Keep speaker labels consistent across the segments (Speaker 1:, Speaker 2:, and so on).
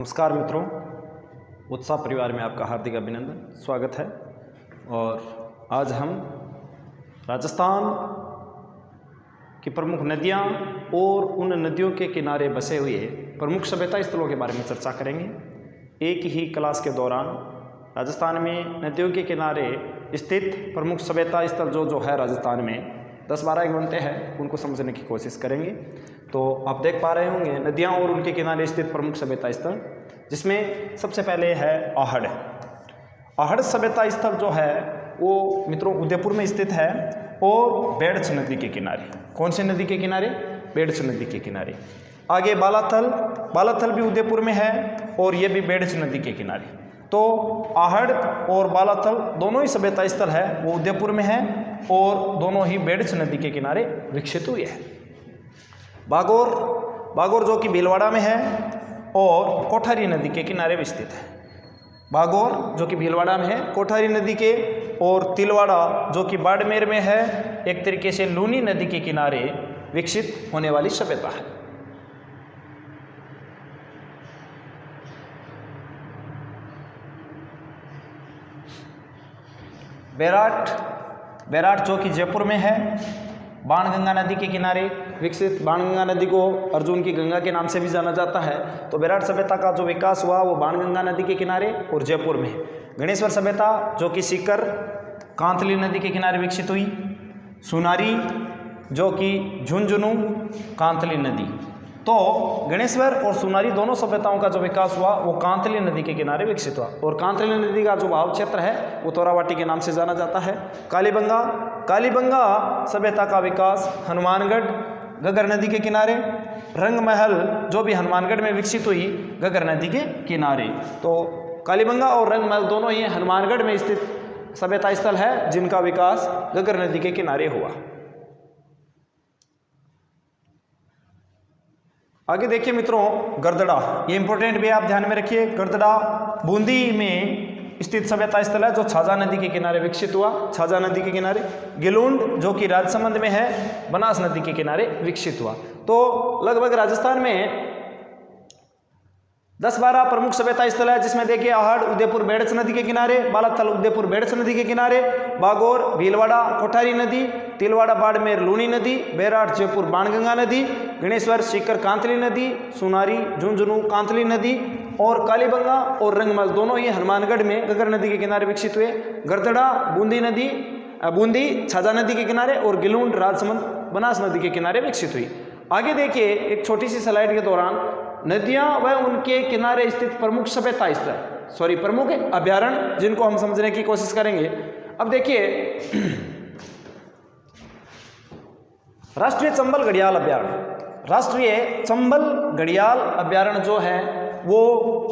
Speaker 1: नमस्कार मित्रों, उत्साह परिवार में आपका हार्दिक अभिनंदन, स्वागत है। और आज हम राजस्थान की प्रमुख नदियां और उन नदियों के किनारे बसे हुए प्रमुख सभ्यता स्थलों के बारे में चर्चा करेंगे। एक ही क्लास के दौरान राजस्थान में नदियों के किनारे स्थित प्रमुख सभ्यता स्थल जो है राजस्थान में 10-12 एक बनते हैं, उनको समझने की कोशिश करेंगे। तो आप देख पा रहे होंगे नदियां और उनके किनारे स्थित प्रमुख सभ्यता स्थल, जिसमें सबसे पहले है आहड़। आहड़ सभ्यता स्थल जो है वो मित्रों उदयपुर में स्थित है और बेड़छ नदी के किनारे। कौन सी नदी के किनारे? बेड़छ नदी के किनारे। आगे बालाथल, बालाथल भी उदयपुर में है और ये भी बेड़छ नदी के किनारे। तो आहड़ और बालाथल दोनों ही सभ्यता स्थल है वो उदयपुर में है और दोनों ही बेड़छ नदी के किनारे विकसित हुए हैं। बागौर, बागौर जो कि भीलवाड़ा में है और कोठारी नदी के किनारे स्थित है। बागौर जो कि भीलवाड़ा में है, कोठारी नदी के, और तिलवाड़ा जो कि बाड़मेर में है, एक तरीके से लूनी नदी के किनारे विकसित होने वाली सभ्यता है। बैराट, बैराट जो कि जयपुर में है, बाणगंगा नदी के किनारे विकसित। बाणगंगा नदी को अर्जुन की गंगा के नाम से भी जाना जाता है। तो बैराट सभ्यता का जो विकास हुआ वो बाणगंगा नदी के किनारे और जयपुर में। गणेश्वर सभ्यता जो कि सीकर कांतली नदी के किनारे विकसित हुई। सुनारी जो कि झुंझुनू कांतली नदी। तो गणेश्वर और सुनारी दोनों सभ्यताओं का जो विकास हुआ वो कांतली नदी के किनारे विकसित हुआ। और कांतली नदी का जो भाव क्षेत्र है वो तोरावाटी के नाम से जाना जाता है। कालीबंगा, कालीबंगा सभ्यता का विकास हनुमानगढ़ घग्गर नदी के किनारे। रंगमहल जो भी हनुमानगढ़ में विकसित हुई घग्गर नदी के किनारे। तो कालीबंगा और रंगमहल दोनों ही हनुमानगढ़ में स्थित सभ्यता स्थल है जिनका विकास घग्गर नदी के किनारे हुआ। आगे देखिए मित्रों, गरदड़ा, ये इंपॉर्टेंट भी आप ध्यान में रखिए। गरदड़ा बूंदी में स्थित सभ्यता स्थल है जो छाजा नदी के किनारे विकसित हुआ। छाजा नदी के किनारे। गिलुंड जो कि राजसमंद में है, बनास नदी के किनारे विकसित हुआ। तो लगभग राजस्थान में 10-12 प्रमुख सभ्यता स्थल है, जिसमें देखिए आहड़ उदयपुर बेड़छ नदी के किनारे, बालाथल उदयपुर बेड़छ नदी के किनारे, बागौर भीलवाड़ा कोठारी नदी, तिलवाड़ा बाड़मेर लूनी नदी, बैराट जयपुर बाणगंगा नदी, गणेश्वर सीकर कांतली नदी, सुनारी झुंझुनू कांतली नदी, और कालीबंगा और रंगमहल दोनों ही हनुमानगढ़ में घग्गर नदी के किनारे विकसित हुए। गरदड़ा बूंदी नदी, बूंदी छाजा नदी के किनारे, और गिलुंड राजसमंद बनास नदी के किनारे विकसित हुई। आगे देखिए एक छोटी सी स्लाइड के दौरान नदियां व उनके किनारे स्थित प्रमुख सभ्यता स्थल, प्रमुख अभ्यारण्य, जिनको हम समझने की कोशिश करेंगे। अब देखिए राष्ट्रीय चंबल घड़ियाल अभ्यारण्य, राष्ट्रीय चंबल घड़ियाल अभ्यारण्य जो है वो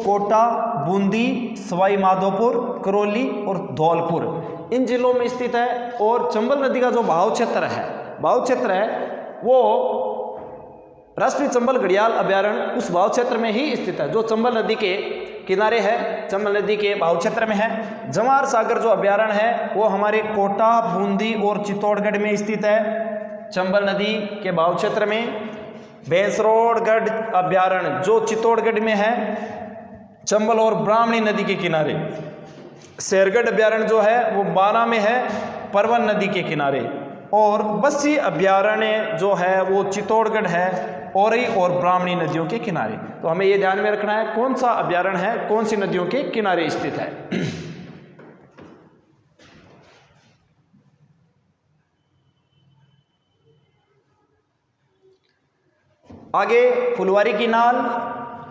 Speaker 1: कोटा, बूंदी, सवाई माधोपुर, करौली और धौलपुर इन जिलों में स्थित है। और चंबल नदी का जो बहाव क्षेत्र है वो राष्ट्रीय चंबल घड़ियाल अभ्यारण्य उस भाव क्षेत्र में ही स्थित है जो चंबल नदी के किनारे है, चंबल नदी के भाव क्षेत्र में है। जवाहर सागर जो अभ्यारण्य है वो हमारे कोटा, बूंदी और चित्तौड़गढ़ में स्थित है, चंबल नदी के भाव क्षेत्र में। भैंसरोड़गढ़ अभ्यारण्य जो चित्तौड़गढ़ में है, चंबल और ब्राह्मणी नदी के किनारे। शेरगढ़ अभ्यारण्य जो है वो बारा में है, परवन नदी के किनारे। और बस्सी अभ्यारण्य जो है वो चित्तौड़गढ़ है, औरई और ब्राह्मणी नदियों के किनारे। तो हमें ये ध्यान में रखना है कौन सा अभ्यारण्य है कौन सी नदियों के किनारे स्थित है। आगे फुलवारी की नाल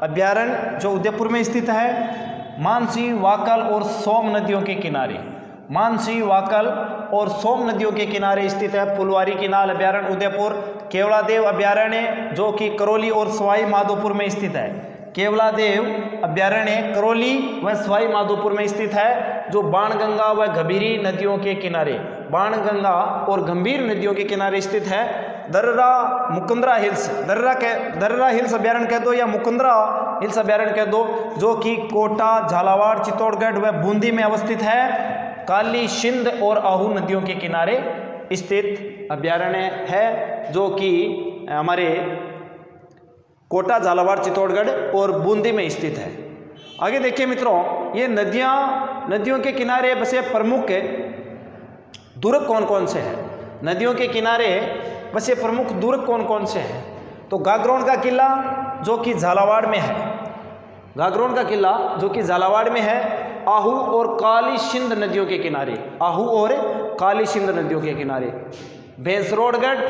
Speaker 1: अभ्यारण्य जो उदयपुर में स्थित है। मानसी, वाकल और सोम नदियों के किनारे, मानसी, वाकल और सोम नदियों के किनारे स्थित है फुलवारी की नाल अभ्यारण्य उदयपुर। केवलादेव अभ्यारण्य जो कि करौली और सवाई माधोपुर में स्थित है। केवलादेव अभ्यारण्य करौली व सवाई माधोपुर में स्थित है, जो बाणगंगा व गंभीरी नदियों के किनारे, बाणगंगा और गंभीर नदियों के किनारे स्थित है। दर्रा मुकुंदरा हिल्स, दर्रा हिल्स अभ्यारण्य कह दो या मुकुंदरा हिल्स अभ्यारण्य कह दो, जो कि कोटा, झालावाड़, चित्तौड़गढ़ व बूंदी में अवस्थित है। काली, सिंध और आहू नदियों के किनारे स्थित अभ्यारण्य है, जो कि हमारे कोटा, झालावाड़, चित्तौड़गढ़ और बूंदी में स्थित है। आगे देखिए मित्रों, ये नदियों के किनारे बसे प्रमुख दुर्ग कौन कौन से हैं? नदियों के किनारे बसे प्रमुख दुर्ग कौन कौन से हैं? तो गागरोन का किला जो कि झालावाड़ में है, गागरोन का किला जो कि झालावाड़ में है, आहू और काली सिंध नदियों के किनारे, आहू और काली सिंध नदियों के किनारे। भैंसरोडगढ़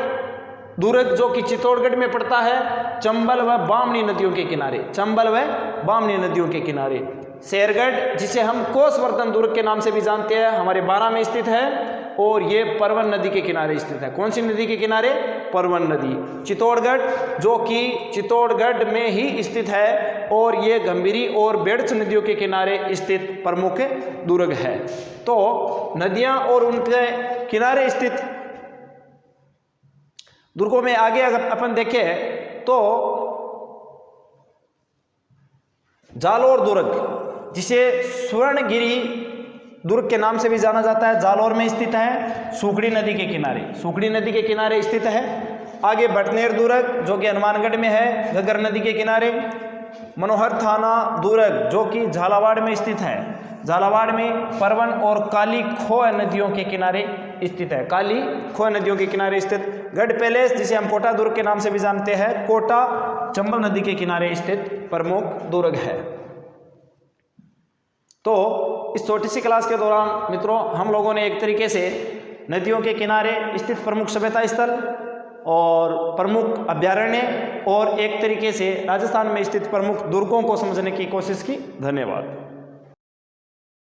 Speaker 1: दुर्ग जो कि चित्तौड़गढ़ में पड़ता है, चंबल व बामनी नदियों के किनारे, चंबल व बामनी नदियों के किनारे। शेरगढ़ जिसे हम कोसवर्धन दुर्ग के नाम से भी जानते हैं, हमारे बारां में स्थित है और ये परवन नदी के किनारे स्थित है। कौन सी नदी के किनारे? परवन नदी। चित्तौड़गढ़ जो कि चित्तौड़गढ़ में ही स्थित है और ये गंभीरी और बेड़च नदियों के किनारे स्थित प्रमुख दुर्ग है। तो नदियां और उनके किनारे स्थित दुर्गों में आगे अगर अपन देखें तो जालोर दुर्ग जिसे स्वर्णगिरी दुर्ग के नाम से भी जाना जाता है, जालौर में स्थित है, सुखड़ी नदी के किनारे, सुखड़ी नदी के किनारे स्थित है। आगे बटनेर दुर्ग जो कि हनुमानगढ़ में है, घग्गर नदी के किनारे। मनोहर थाना दुर्ग जो कि झालावाड़ में स्थित है, झालावाड़ में परवन और काली खोह नदियों के किनारे स्थित है, काली खोह नदियों के किनारे स्थित। गढ़ पैलेस जिसे हम कोटा दुर्ग के नाम से भी जानते हैं, कोटा चंबल नदी के किनारे स्थित प्रमुख दुर्ग है। तो इस छोटी सी क्लास के दौरान मित्रों हम लोगों ने एक तरीके से नदियों के किनारे स्थित प्रमुख सभ्यता स्थल और प्रमुख अभ्यारण्य और एक तरीके से राजस्थान में स्थित प्रमुख दुर्गों को समझने की कोशिश की। धन्यवाद।